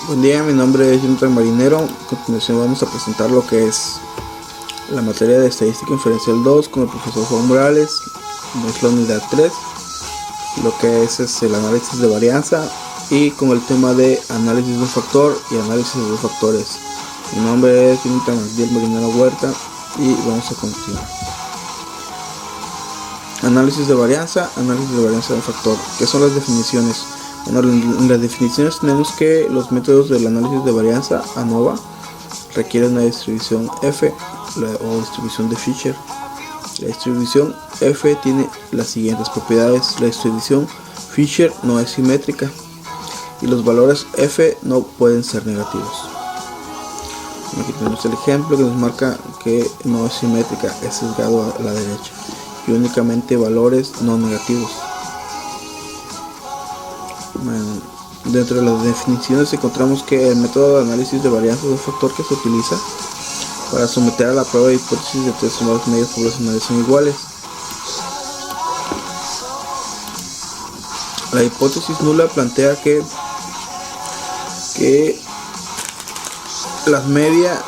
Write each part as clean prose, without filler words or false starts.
Buen día, mi nombre es Jonathan Marinero. A continuación vamos a presentar lo que es la materia de Estadística Inferencial 2 con el profesor Juan Morales. Es la unidad 3, lo que es el análisis de varianza y con el tema de análisis de un factor y análisis de dos factores. Mi nombre es Jonathan Marinero Huerta y vamos a continuar. Análisis de varianza de un factor. ¿Qué son las definiciones? Bueno, en las definiciones tenemos que los métodos del análisis de varianza ANOVA requieren una distribución F o distribución de Fisher. La distribución F tiene las siguientes propiedades. La distribución Fisher no es simétrica y los valores F no pueden ser negativos. Aquí tenemos el ejemplo que nos marca que no es simétrica, es sesgado a la derecha y únicamente valores no negativos. Bueno, dentro de las definiciones encontramos que el método de análisis de varianza de un factor que se utiliza para someter a la prueba de hipótesis de tres o más medios poblacionales son iguales. La hipótesis nula plantea que la media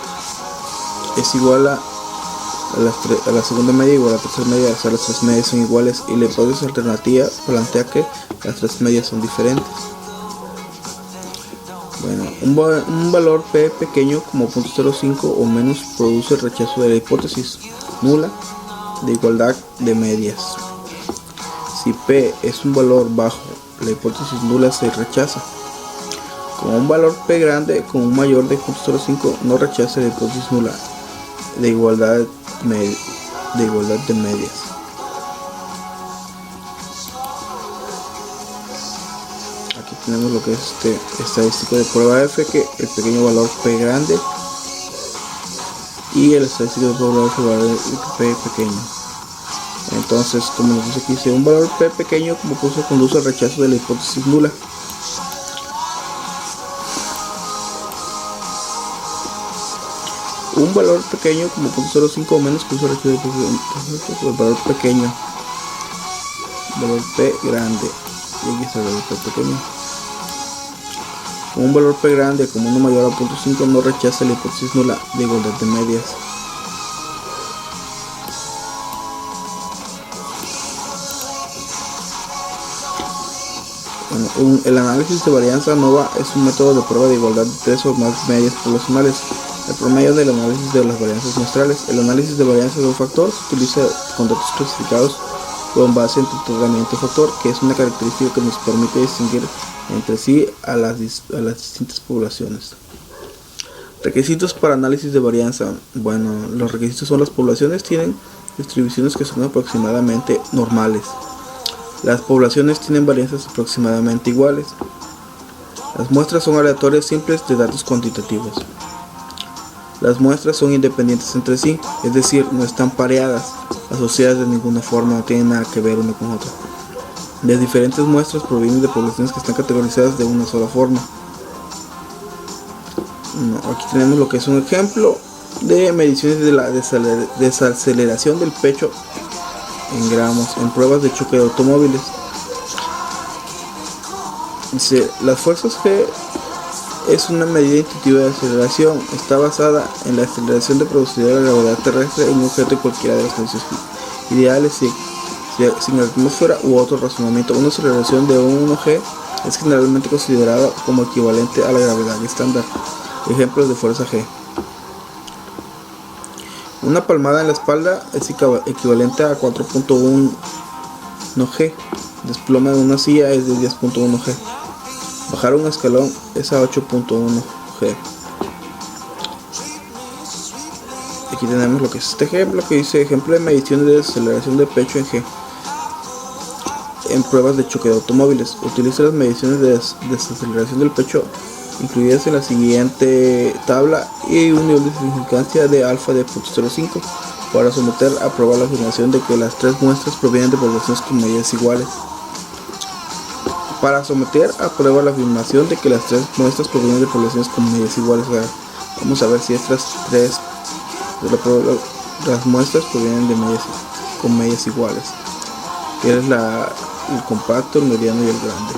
es igual a la segunda media igual a la tercera media, o sea, las tres medias son iguales, y la hipótesis alternativa plantea que las tres medias son diferentes. Bueno, un valor P pequeño como 0.05 o menos produce el rechazo de la hipótesis nula de igualdad de medias. Si P es un valor bajo, la hipótesis nula se rechaza. Como un valor P grande con un mayor de 0.05 no rechaza la hipótesis nula de igualdad de medias. Aquí tenemos lo que es estadístico de prueba F, que el pequeño valor P grande, y el estadístico de prueba F valor P pequeño. Entonces, como nos dice aquí, si un valor P pequeño como conduce al rechazo de la hipótesis nula. Un valor pequeño como 0.05 o menos que usa el valor pequeño, valor P grande, y aquí está el valor P pequeño. Un valor P grande como uno mayor a 0.5 no rechaza la hipótesis nula de igualdad de medias. Bueno, el análisis de varianza ANOVA es un método de prueba de igualdad de tres o más medias poblacionales. El promedio del análisis de las varianzas muestrales. El análisis de varianza de un factor se utiliza con datos clasificados con base en el tratamiento factor, que es una característica que nos permite distinguir entre sí a las distintas poblaciones. Requisitos para análisis de varianza. Bueno, los requisitos son: las poblaciones tienen distribuciones que son aproximadamente normales. Las poblaciones tienen varianzas aproximadamente iguales. Las muestras son aleatorias simples de datos cuantitativos. Las muestras son independientes entre sí, es decir, no están pareadas, asociadas de ninguna forma, no tienen nada que ver una con otra. Las diferentes muestras provienen de poblaciones que están categorizadas de una sola forma. Aquí tenemos lo que es un ejemplo de mediciones de la desaceleración del pecho en gramos en pruebas de choque de automóviles. Dice, las fuerzas G es una medida intuitiva de aceleración. Está basada en la aceleración de producida de la gravedad terrestre en un objeto en cualquiera de las condiciones ideales sin atmósfera u otro razonamiento. Una aceleración de 1g es generalmente considerada como equivalente a la gravedad estándar. Ejemplos de fuerza G. Una palmada en la espalda es equivalente a 4.1 g. Desplome de una silla es de 10.1 g. Bajar un escalón es a 8.1 g. Aquí tenemos lo que es este ejemplo, que dice ejemplo de mediciones de desaceleración de pecho en G en pruebas de choque de automóviles. Utiliza las mediciones de desaceleración del pecho incluidas en la siguiente tabla y un nivel de significancia de alfa de 0.05 para someter a prueba la afirmación de que las tres muestras provienen de poblaciones con medidas iguales. Para someter a prueba la afirmación de que las tres muestras provienen de poblaciones con medidas iguales. Vamos a ver si estas tres las muestras provienen de medidas con medidas iguales, que es el compacto, el mediano y el grande.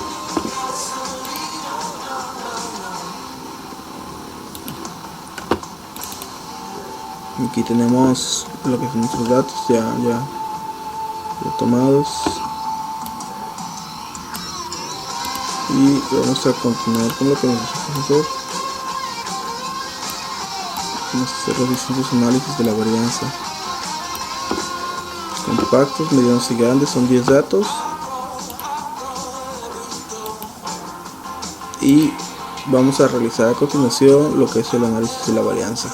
Aquí tenemos lo que son nuestros datos ya tomados, y vamos a continuar con lo que nos dice el profesor. Vamos a hacer los distintos análisis de la varianza. Compactos, medianos y grandes son 10 datos, y vamos a realizar a continuación lo que es el análisis de la varianza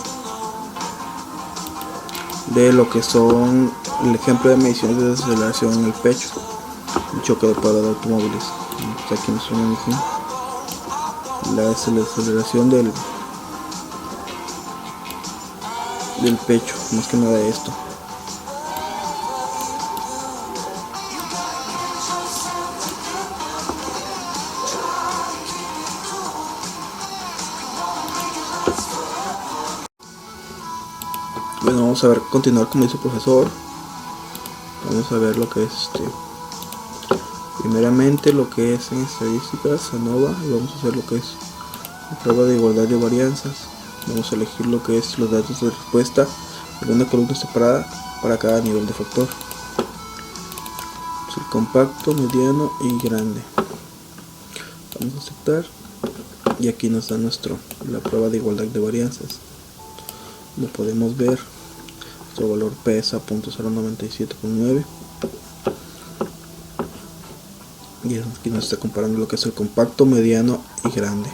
de lo que son el ejemplo de mediciones de desaceleración en el pecho, el choque de prueba de automóviles. Aquí nos suena la desaceleración del pecho, más que nada esto. Bueno, vamos a ver, continuar como dice el profesor. Vamos a ver lo que es primeramente lo que es en estadísticas ANOVA, y vamos a hacer lo que es la prueba de igualdad de varianzas. Vamos a elegir lo que es los datos de respuesta en una columna separada para cada nivel de factor. El compacto, mediano y grande. Vamos a aceptar, y aquí nos da la prueba de igualdad de varianzas. Como podemos ver, nuestro valor pesa 0.097,9, y aquí nos está comparando lo que es el compacto, mediano y grande.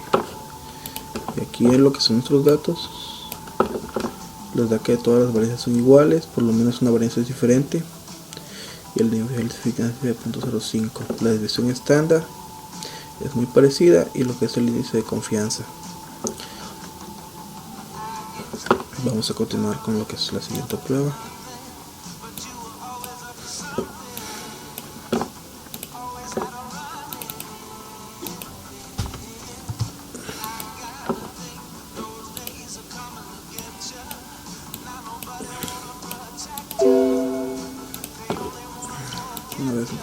Y aquí en lo que son nuestros datos nos da que todas las varianzas son iguales, por lo menos una varianza es diferente, y el nivel de eficacia de 0.05. La desviación estándar es muy parecida, y lo que es el índice de confianza. Vamos a continuar con lo que es la siguiente prueba. Una vez más.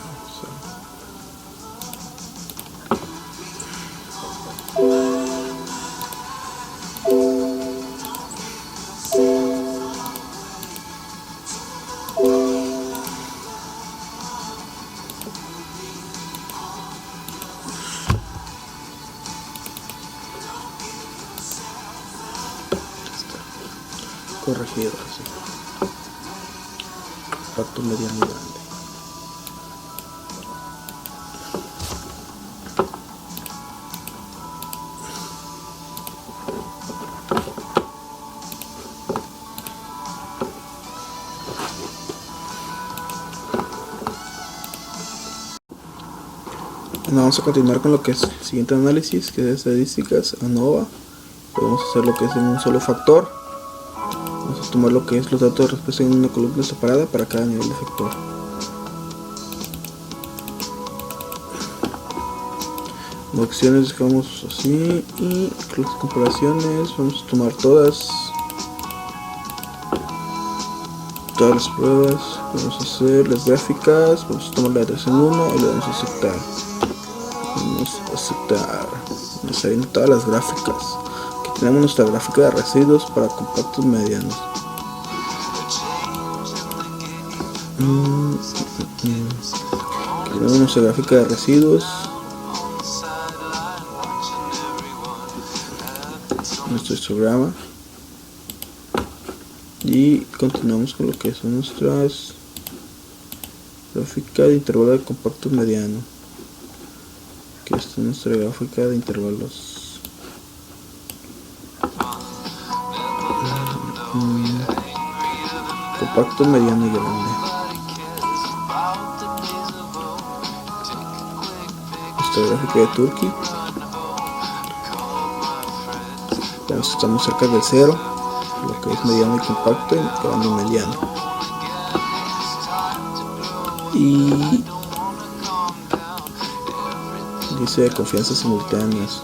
Corregido así. Compacto, mediano y grande. Bueno, vamos a continuar con lo que es el siguiente análisis, que es estadísticas ANOVA. Podemos hacer lo que es en un solo factor. Vamos a tomar lo que es los datos de respuesta en una columna separada para cada nivel de factor. Como opciones dejamos así, y las comparaciones vamos a tomar todas las pruebas. Vamos a hacer las gráficas, vamos a tomar la de 3 en 1 y le vamos a aceptar. Nos salen todas las gráficas. Aquí tenemos nuestra gráfica de residuos para compactos medianos. Aquí tenemos nuestra gráfica de residuos, nuestro histograma, y continuamos con lo que son nuestras gráficas de intervalo de compactos medianos. Aquí está nuestra gráfica de intervalos. Compacto, mediano y grande. Nuestra gráfica de Turkey. Estamos cerca del 0, lo que es mediano y compacto, y grande y mediano. Y dice confianza simultáneas.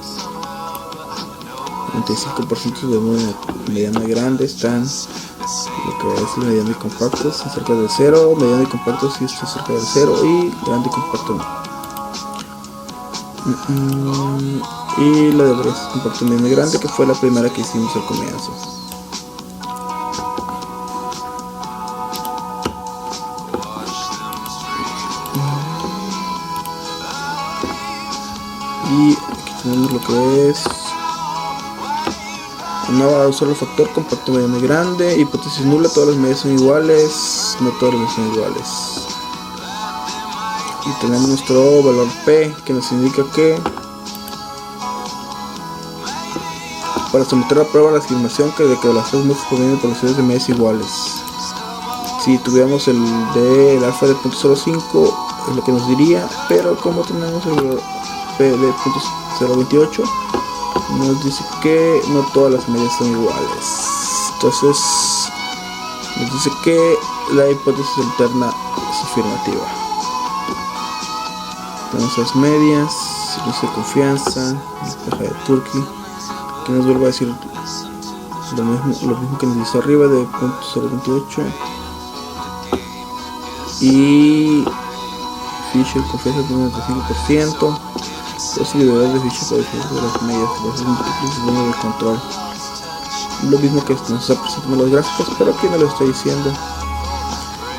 95% de mediano y grande están, lo que es mediano y compacto están cerca del 0, mediano y compacto sí está cerca del 0, y grande y compacto no. Y la de compacto mediano y grande, que fue la primera que hicimos al comienzo. Y aquí tenemos lo que es no solo factor, compacto, mediano y grande. Hipótesis nula, todas las medidas son iguales. No todas las medidas son iguales. Y tenemos nuestro valor P, que nos indica que para someter a prueba la afirmación de que las tres muestras provienen de poblaciones de medidas iguales. Si tuviéramos el alfa de 0.05 es lo que nos diría, pero como tenemos el P de 0.028 nos dice que no todas las medidas son iguales. Entonces nos dice que la hipótesis alterna es afirmativa. Tenemos las medias, índice de confianza, caja de Turkey, que nos vuelve a decir lo mismo que nos dice arriba de 0.28. Y Fisher confianza tiene un 95%. Posibilidades de Fisher por ejemplo de las medias, los múltiples de control. Lo mismo que nos está presentando los gráficos, pero aquí no lo estoy diciendo.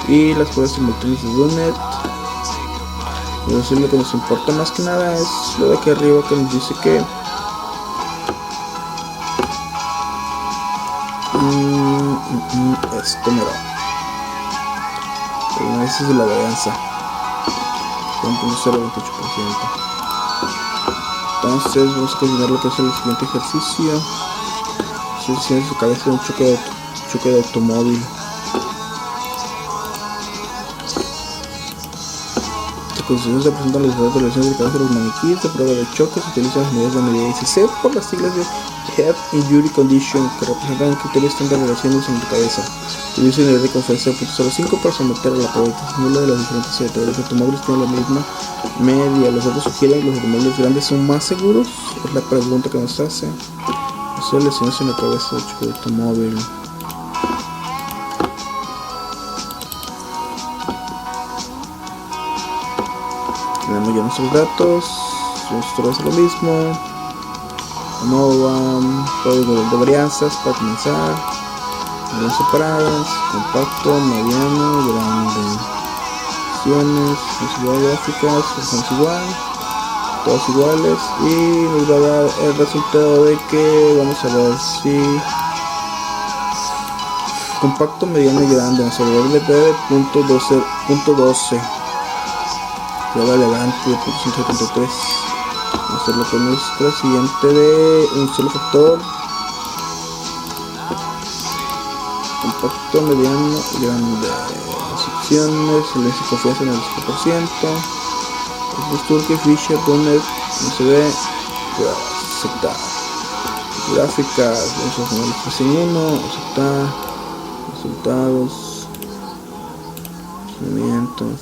Y las pruebas simultáneas de Dunet. Pero sí, lo que nos importa más que nada es lo de aquí arriba, que nos dice que esto mero, el análisis de la varianza con 0.28%. Entonces vamos a continuar lo que es el siguiente ejercicio. Si en su cabeza un choque de automóvil. A continuación se presentan los datos de lesiones de cabeza de los maniquíes de prueba de choque. Se utilizan las medidas de medida ICC por las siglas de Head Injury Condition, que representan un criterio estándar de lesiones en la cabeza. Se utiliza unidad de confianza de 0.05 para someter a la prueba nula de las diferentes edades. Los automóviles tienen la misma media. Los datos sugieren que los automóviles grandes son más seguros. Es la pregunta que nos hace. Eso es lesiones en la cabeza de choque de automóvil. Tenemos ya nuestros datos. Esto es lo mismo. ANOVA, código de varianzas para comenzar. Medidas separadas, compacto, mediano, grande. Opciones, gráficas, son igual, todas iguales, y nos va a dar el resultado de que vamos a ver si compacto, mediano y grande. Vamos a ver el de .12, prueba elegante de .173. Vamos a hacerlo con nuestra siguiente de un solo factor, compacto, mediano y grande. Las opciones, el índice de confianza en el 5%, el Turkey, Fisher, Dunet, no se ve, aceptar. Gráficas, vamos a poner los 3 en 1, aceptar, resultados, procedimientos,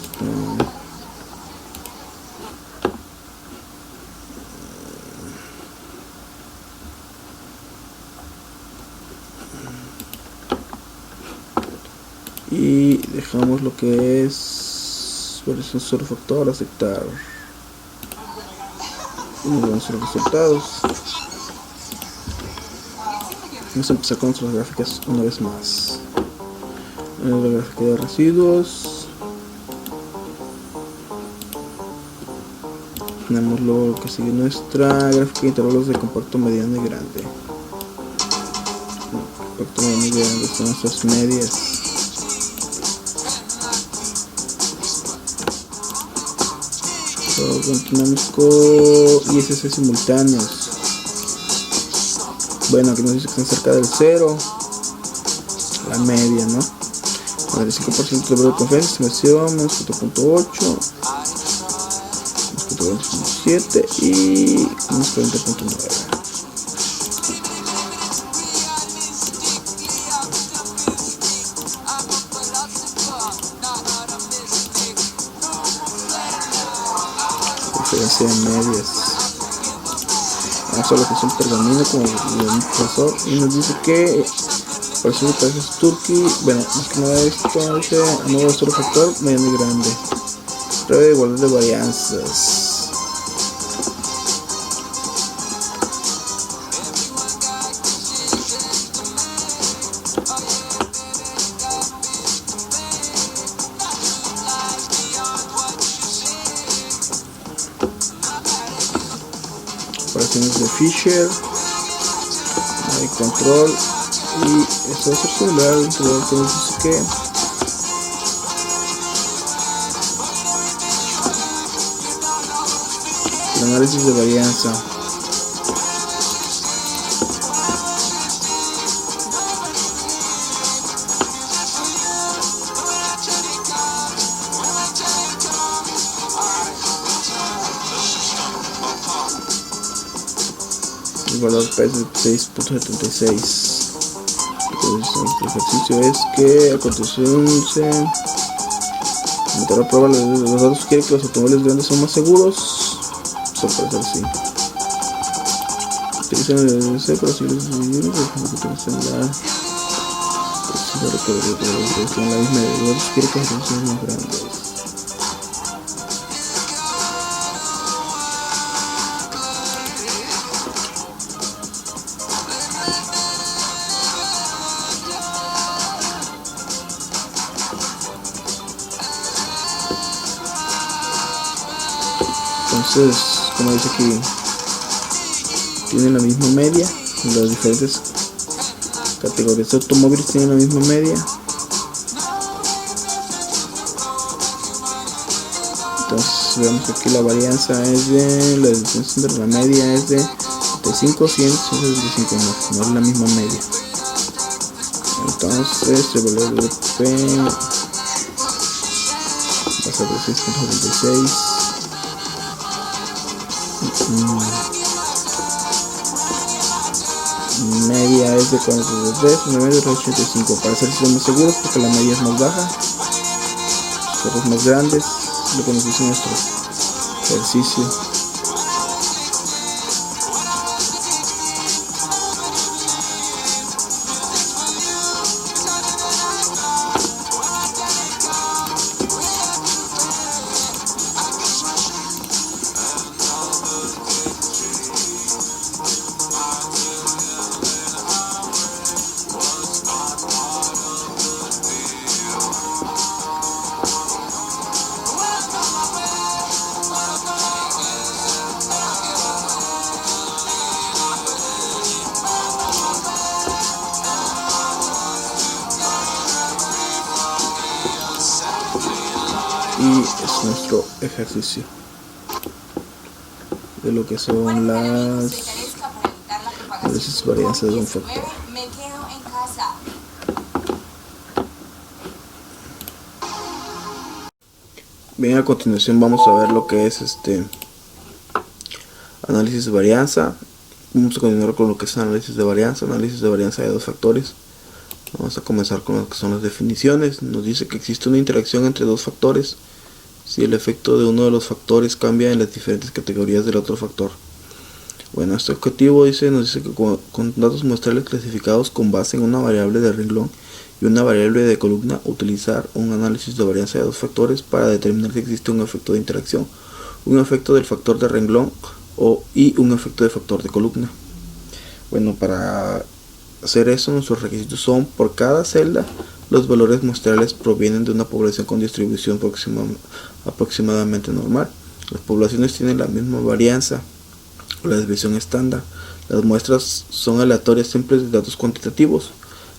y dejamos lo que es versión solo factor, aceptar, y nos vamos a los resultados. Vamos a empezar con nuestras gráficas una vez más. La gráfica de residuos, tenemos lo que sigue nuestra gráfica de intervalos de compacto, mediano y grande. Compacto, mediano y grande son nuestras medias. Continuamos con ISC simultáneos. Bueno, aquí nos dice que están cerca del 0, la media, ¿no? El 5% de valor de confianza, estimación, menos 4.8, menos 4.7 y menos 40.9. Diferencia de medias. Vamos a lo que es el pergamino como el profesor, y nos dice que por eso es Turkey. Bueno, más que nada esto dice nuevo solo factor, mediano y grande. Prueba de igualdad de varianzas. operaciones de Fisher, hay control, y esto va a ser celular. Dentro de que nos dice que el análisis de varianza. El valor P es de 6.76. Entonces nuestro ejercicio es que a continuación se meter a prueba los datos. Quiere que los automóviles grandes son más seguros. Eso puede ser así. Utilizan el DDC para seguir los individuos en la misma de los datos. Quiere que los automóviles sean más grandes. Entonces, como dice aquí, tienen la misma media. Las diferentes categorías de automóviles tienen la misma media. Entonces vemos que aquí la varianza es de la distancia entre la media es de 75, 100, 175, no es la misma media. Entonces el valor de P va a ser de 6.76. Media es de 43, una media de 85. Para ser más seguros, porque la media es más baja, los más grandes, lo que nos dice nuestro ejercicio. Y es nuestro ejercicio de lo que son las varianzas de un factor. Bien, a continuación vamos a ver lo que es análisis de varianza. Vamos a continuar con lo que es análisis de varianza de dos factores. Vamos a comenzar con lo que son las definiciones. Nos dice que existe una interacción entre dos factores si el efecto de uno de los factores cambia en las diferentes categorías del otro factor. Bueno, este objetivo nos dice que con datos muestrales clasificados con base en una variable de renglón y una variable de columna, utilizar un análisis de varianza de dos factores para determinar si existe un efecto de interacción, un efecto del factor de renglón y un efecto de factor de columna. Bueno, para hacer eso, nuestros requisitos son: por cada celda, los valores muestrales provienen de una población con distribución aproximadamente normal. Las poblaciones tienen la misma varianza o la desviación estándar. Las muestras son aleatorias simples de datos cuantitativos.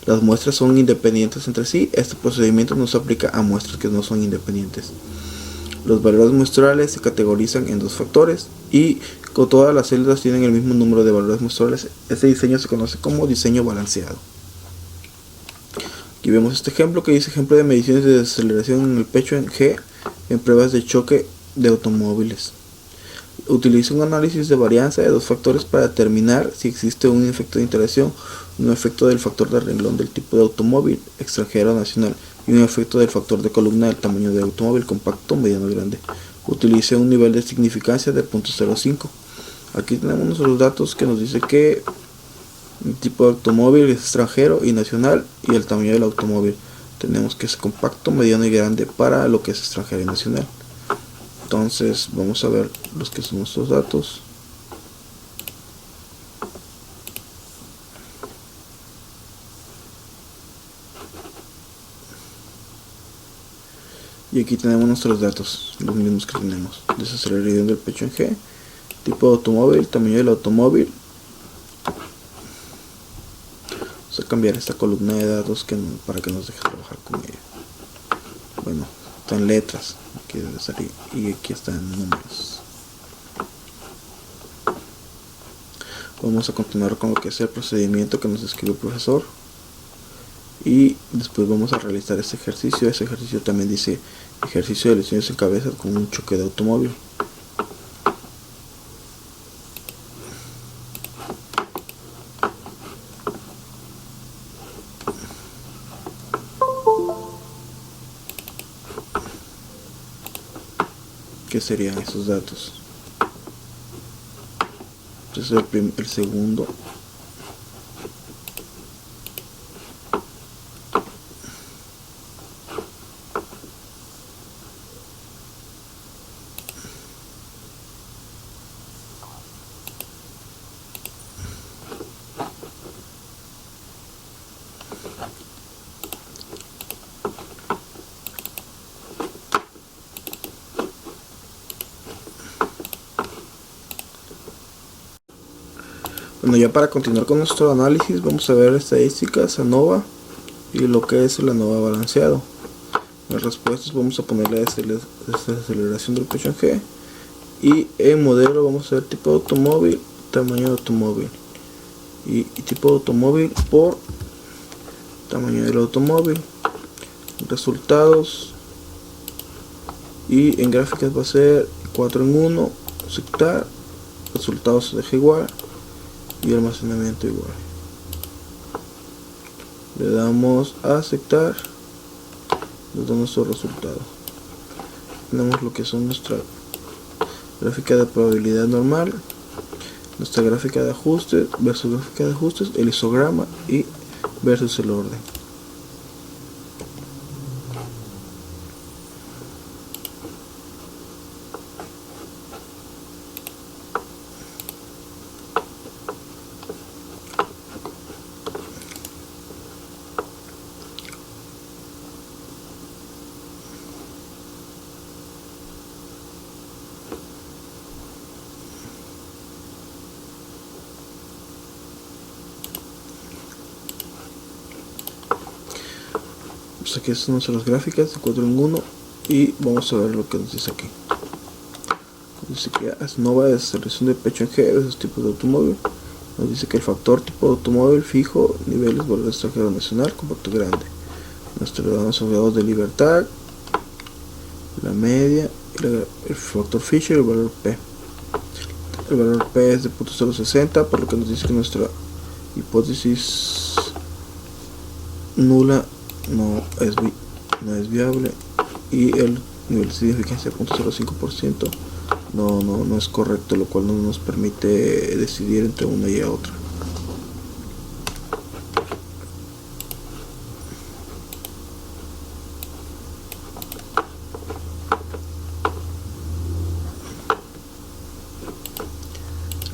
Las muestras son independientes entre sí. Este procedimiento no se aplica a muestras que no son independientes. Los valores muestrales se categorizan en dos factores y con todas las celdas tienen el mismo número de valores muestrales. Este diseño se conoce como diseño balanceado. Aquí vemos este ejemplo que dice: ejemplo de mediciones de desaceleración en el pecho en G en pruebas de choque de automóviles. Utiliza un análisis de varianza de dos factores para determinar si existe un efecto de interacción, un efecto del factor de renglón del tipo de automóvil, extranjero o nacional, y un efecto del factor de columna del tamaño del automóvil, compacto, mediano o grande. Utilice un nivel de significancia de 0.05. Aquí tenemos nuestros datos que nos dice que el tipo de automóvil es extranjero y nacional, y el tamaño del automóvil tenemos que es compacto, mediano y grande para lo que es extranjero y nacional. Entonces vamos a ver los que son nuestros datos. Y aquí tenemos nuestros datos, los mismos que tenemos. Desaceleración del pecho en G tipo de automóvil, tamaño del automóvil. Vamos a cambiar esta columna de datos para que nos deje trabajar con ella. Bueno, está en letras, aquí debe salir, y aquí está en números. Vamos a continuar con lo que es el procedimiento que nos describe el profesor, y después vamos a realizar este ejercicio. Ese ejercicio también dice ejercicio de lesiones en cabeza con un choque de automóvil. ¿Qué serían esos datos? Entonces el segundo. Bueno, ya para continuar con nuestro análisis, vamos a ver estadísticas ANOVA y lo que es el ANOVA balanceado. En las respuestas vamos a poner la desaceleración del pecho en G, y en modelo vamos a ver tipo de automóvil, tamaño de automóvil, y tipo de automóvil por tamaño del automóvil. Resultados, y en gráficas va a ser 4 en 1, aceptar, resultados se deja igual y almacenamiento igual. Le damos a aceptar, nos da nuestro resultado. Tenemos lo que son nuestra gráfica de probabilidad normal, nuestra gráfica de ajustes versus gráfica de ajustes, el histograma y versus el orden. Pues aquí están nuestras gráficas de 4 en 1, y vamos a ver lo que nos dice aquí. Nos dice que ANOVA de desaceleración de pecho en G de esos tipos de automóvil. Nos dice que el factor tipo de automóvil fijo, niveles, valor extranjero nacional, compacto grande. Nuestros grados de libertad, la media, y el factor Fisher y el valor P. El valor P es de 0.060, por lo que nos dice que nuestra hipótesis nula no es viable, y el nivel de significancia de 0.05% no es correcto, lo cual no nos permite decidir entre una y otra.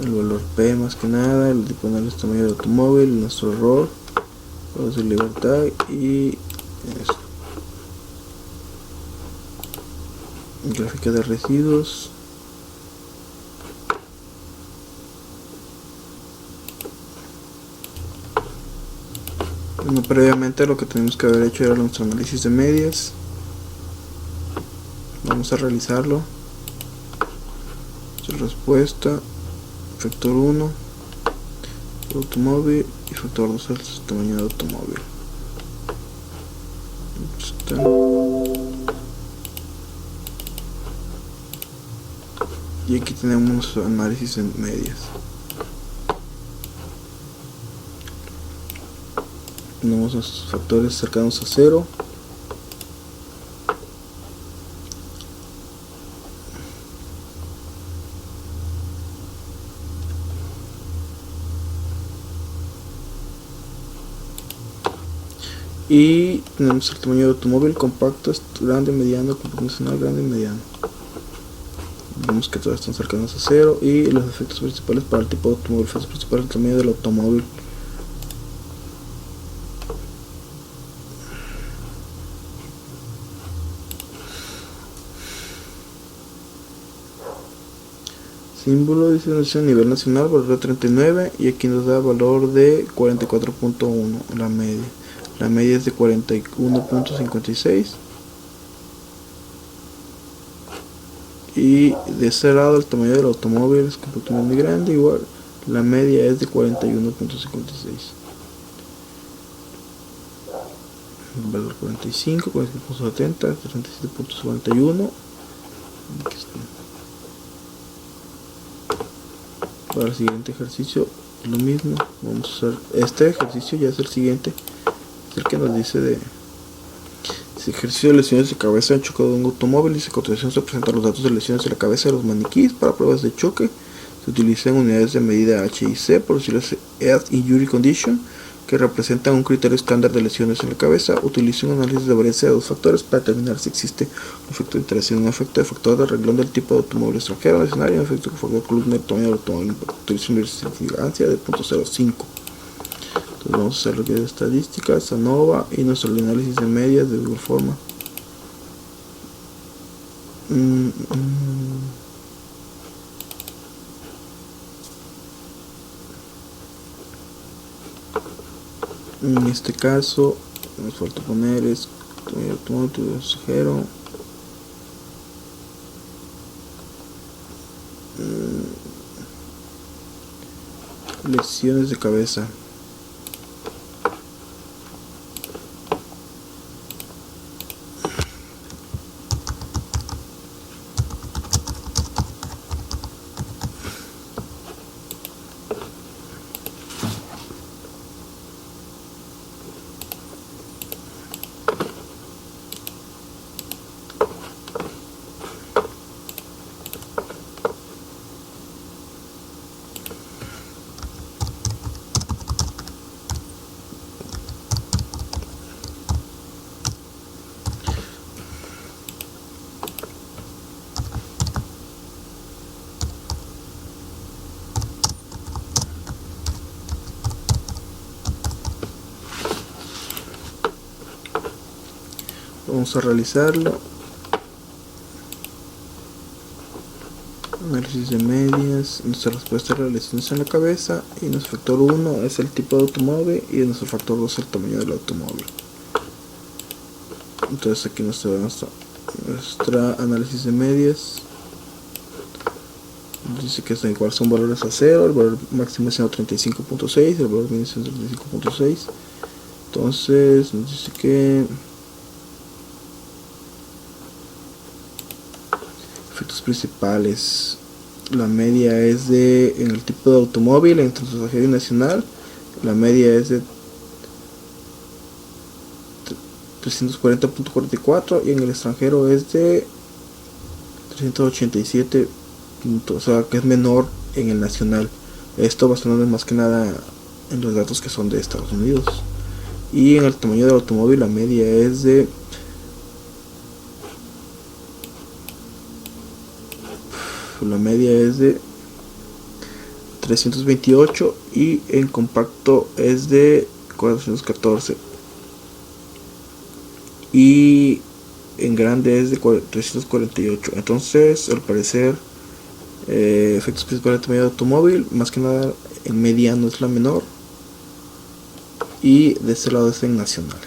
El valor P más que nada, el tipo de análisis tamaño del automóvil, nuestro error, grados de libertad y eso. Gráfica de residuos. Bueno, previamente lo que tenemos que haber hecho era nuestro análisis de medias. Vamos a realizarlo. Su respuesta, factor 1, automóvil, y factor 2 el tamaño de automóvil. Y aquí tenemos análisis en medias. Tenemos los factores cercanos a 0. Y tenemos el tamaño de automóvil: compacto, grande, mediano, proporcional, grande y mediano. Vemos que todas están cercanas a 0. Y los efectos principales para el tipo de automóvil: efectos principales, el tamaño del automóvil. símbolo dice a nivel nacional, valor de 39, y aquí nos da valor de 44.1, la media. La media es de 41.56. Y de ese lado el tamaño del automóvil es completamente grande, igual la media es de 41.56. El valor 45, 45.70, 37.51. Para el siguiente ejercicio lo mismo, vamos a hacer este ejercicio, ya es el siguiente, es el que nos dice de ejercicio de lesiones de cabeza en choque de un automóvil. Y a continuación se presentan los datos de lesiones de la cabeza de los maniquíes para pruebas de choque. Se utilizan unidades de medida H y C, por decirlo así, Head Injury Condition, que representan un criterio estándar de lesiones en la cabeza. Utiliza un análisis de varianza de dos factores para determinar si existe un efecto de interacción, un efecto de factor de renglón del tipo de automóvil extranjero nacional y un efecto de factor de columna del tamaño del automóvil. Utiliza una significancia de 0.05. Entonces vamos a hacer lo que es estadísticas, ANOVA, y nuestro análisis de medias de igual forma. En este caso nos falta poner es automóvil pasajero, lesiones de cabeza. Vamos a realizarlo. Análisis de medias. Nuestra respuesta es la lesiones en la cabeza, y nuestro factor 1 es el tipo de automóvil y nuestro factor 2 es el tamaño del automóvil. Entonces aquí nos da nuestra análisis de medias. Dice que igual son valores a 0, el valor máximo es 35.6, el valor mínimo es 35.6. Entonces nos dice que efectos principales, la media es de, en el tipo de automóvil, entre extranjero y nacional, la media es de 340.44 y en el extranjero es de 387, o sea que es menor en el nacional. Esto basándonos más que nada en los datos que son de Estados Unidos. Y en el tamaño del automóvil la media es de 328 y en compacto es de 414 y en grande es de 348. Entonces al parecer efectos principales de tamaño de automóvil, más que nada en mediano es la menor, y de este lado es en nacional.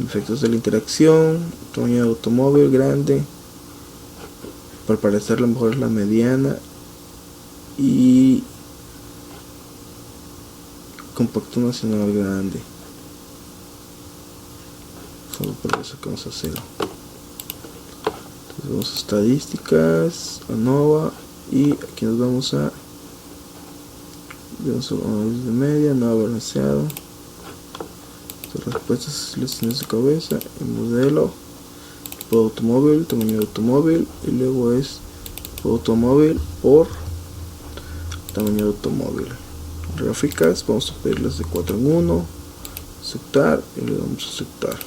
Efectos de la interacción, tamaño de automóvil grande, al parecer la mejor es la mediana, y compacto nacional grande. Solo por eso que vamos a hacer. Entonces vamos a estadísticas, ANOVA, y aquí nos vamos a análisis de media, ANOVA balanceado. Las respuestas, lesiones de cabeza, el modelo, tipo de automóvil, tamaño de automóvil, y luego es automóvil por tamaño de automóvil. Gráficas, vamos a pedirlas de 4 en 1, aceptar, y le damos a aceptar.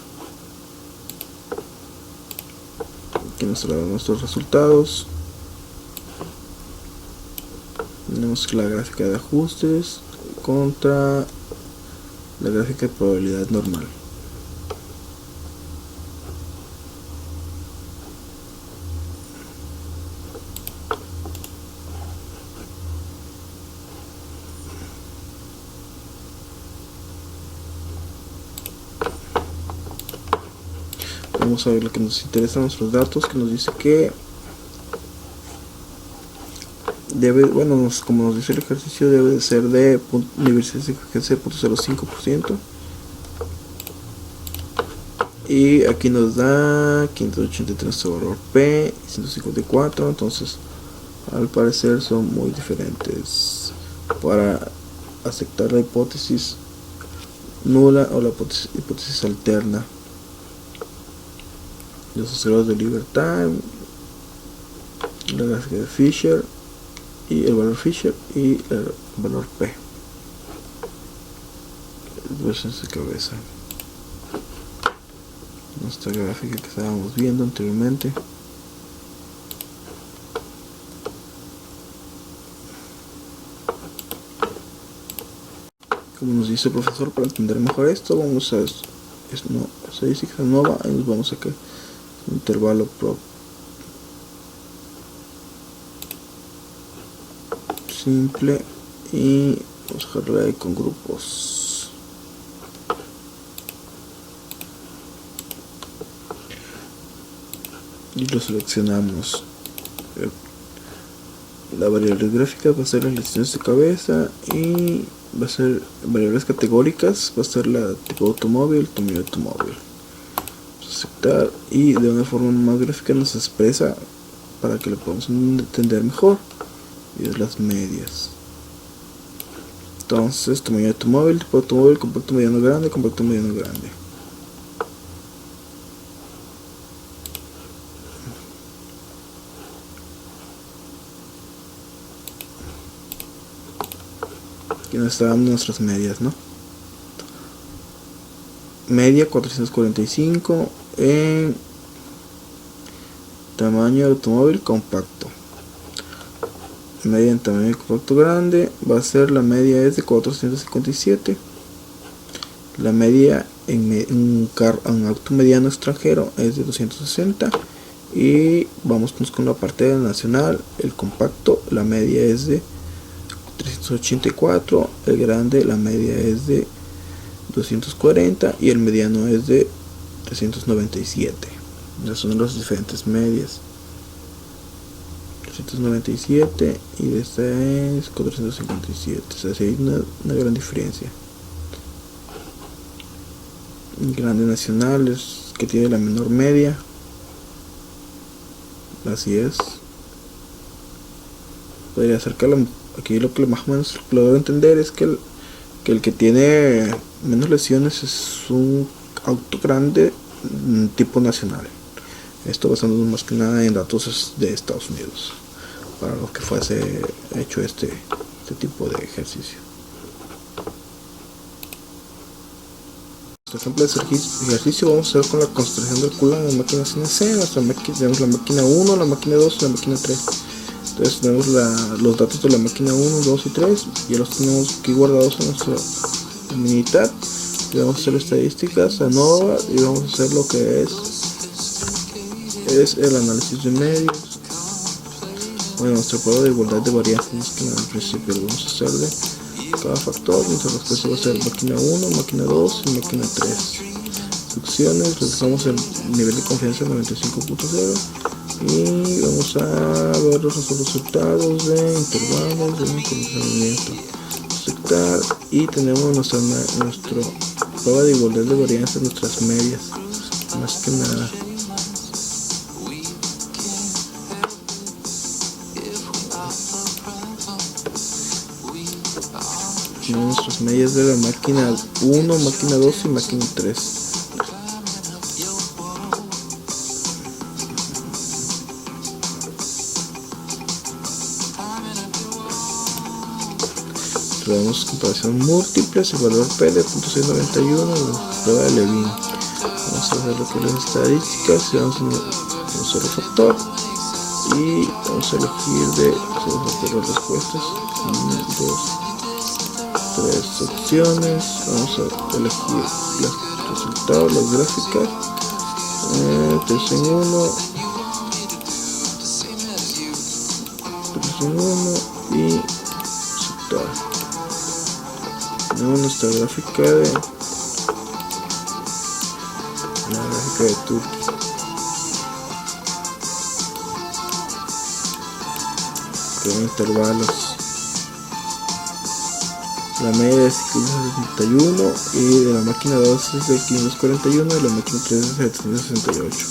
Aquí nos traen nuestros resultados. Tenemos la gráfica de ajustes contra la gráfica de probabilidad normal. vamos a ver lo que nos interesa, nuestros datos, que nos dice que debe, bueno, como nos dice el ejercicio, debe de ser de nivel 0.05%. Y aquí nos da 583 valor P y 154, entonces al parecer son muy diferentes. Para aceptar la hipótesis nula o la hipótesis alterna, los observadores de libertad, la gráfica de Fisher y el valor Fisher y el valor P, versiones de cabeza. Nuestra gráfica que estábamos viendo anteriormente. Como nos dice el profesor, para entender mejor esto, vamos a estadística nova y nos vamos a sacar un intervalo simple y vamos a dejarlo ahí con grupos. Y lo seleccionamos. La variable gráfica va a ser las listaciones de cabeza y va a ser variables categóricas, va a ser la tipo automóvil, tamaño de automóvil. Vamos a aceptar y de una forma más gráfica nos expresa para que lo podamos entender mejor, y es las medias. Entonces, tamaño de automóvil, tipo automóvil, compacto, mediano, grande, compacto, mediano, grande. Aquí nos está dando nuestras medias, ¿no? Media 445 en tamaño de automóvil compacto. Media en tamaño compacto grande va a ser, la media es de 457. La media en un auto mediano extranjero es de 260. Y vamos con la parte nacional. El compacto, la media es de 384, el grande la media es de 240 y el mediano es de 397. Esas son las diferentes medias. 397 y esta es 457, o sea, hay una gran diferencia. El grande nacional es que tiene la menor media, así es. Podría acercarla. Aquí lo que más o menos lo debo entender es que el que tiene menos lesiones es un auto grande tipo nacional. Esto basándonos más que nada en datos de Estados Unidos, para lo que fuese hecho este tipo de ejercicio. Por ejemplo, este ejercicio vamos a hacer con la construcción del culo en la máquina CNC. Nuestra máquina, tenemos la máquina 1, la máquina 2 y la máquina 3. Entonces tenemos los datos de la máquina 1, 2 y 3, ya los tenemos aquí guardados en nuestra minitab. Y vamos a hacer estadísticas a Nova y vamos a hacer lo que es el análisis de medios. Bueno, nuestra prueba de igualdad de variantes que al principio lo vamos a hacer de cada factor. Nuestra respuesta va a ser máquina 1, máquina 2 y máquina 3. Instrucciones, les dejamos el nivel de confianza 95.0 y vamos a ver los resultados de intervalos de procesamiento. Aceptar y tenemos nuestra prueba de igualdad de varianza, nuestras medias, más que nada. Tenemos nuestras medias de la máquina 1, máquina 2 y máquina 3. Tenemos comparación múltiples, el valor P de 0.691, la prueba de Levin. Vamos a ver lo que es las estadísticas, vamos a un solo factor y vamos a elegir las respuestas. 1, 2, 3 opciones. Vamos a elegir los resultados, las gráficas. 3 en 1, 3 en 1 y aceptar. Tenemos nuestra gráfica de F de Turkey. Con intervalos. La media es 571 y de la máquina 2 es de 541 y la máquina 3 es de 768.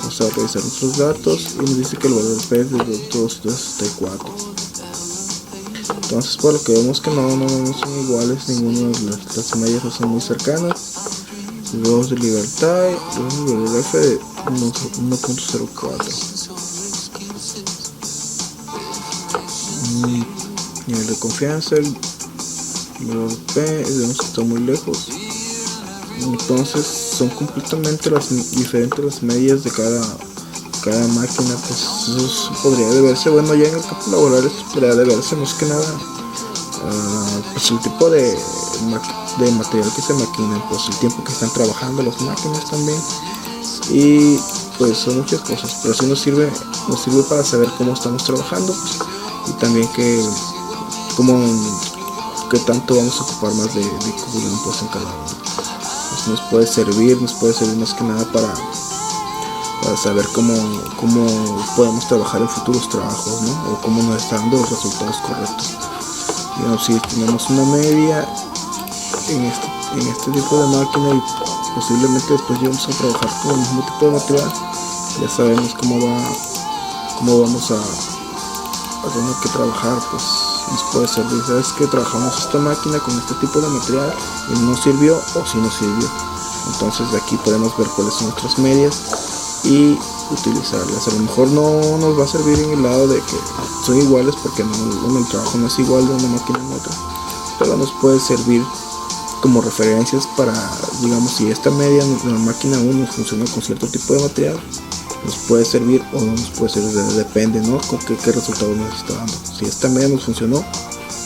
Vamos a revisar nuestros datos y nos dice que el valor P es de 264. Entonces, por lo que vemos que no son iguales, ninguna de las medias no son muy cercanas. Los de libertad y los de valor F de 1.04. Nivel de confianza, el valor P vemos que está muy lejos. Entonces son completamente diferentes las medias de cada máquina. Pues eso podría deberse, bueno, ya en el campo laboral esto podría deberse más que nada pues el tipo de material que se maquina, pues el tiempo que están trabajando las máquinas también, y pues son muchas cosas, pero sí nos sirve para saber cómo estamos trabajando, pues, y también que tanto vamos a ocupar más de coolant pues en cada uno. Pues nos puede servir más que nada para saber cómo podemos trabajar en futuros trabajos, ¿no? O cómo nos está dando los resultados correctos. Digamos, si tenemos una media en este tipo de máquina y posiblemente después lleguemos a trabajar con el mismo tipo de material, ya sabemos cómo vamos a tener que trabajar, pues nos puede servir. Sabes que trabajamos esta máquina con este tipo de material y no nos sirvió o sí nos sirvió. Entonces de aquí podemos ver cuáles son nuestras medias y utilizarlas. A lo mejor no nos va a servir en el lado de que son iguales, porque el trabajo no es igual de una máquina en otra, pero nos puede servir como referencias para, digamos, si esta media de la máquina 1 funciona con cierto tipo de material, nos puede servir o no nos puede servir, depende, ¿no? Con qué resultado nos está dando. Si esta media nos funcionó,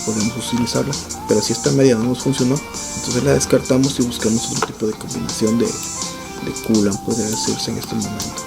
podemos utilizarla, pero si esta media no nos funcionó, entonces la descartamos y buscamos otro tipo de combinación de coolant, podría decirse en este momento.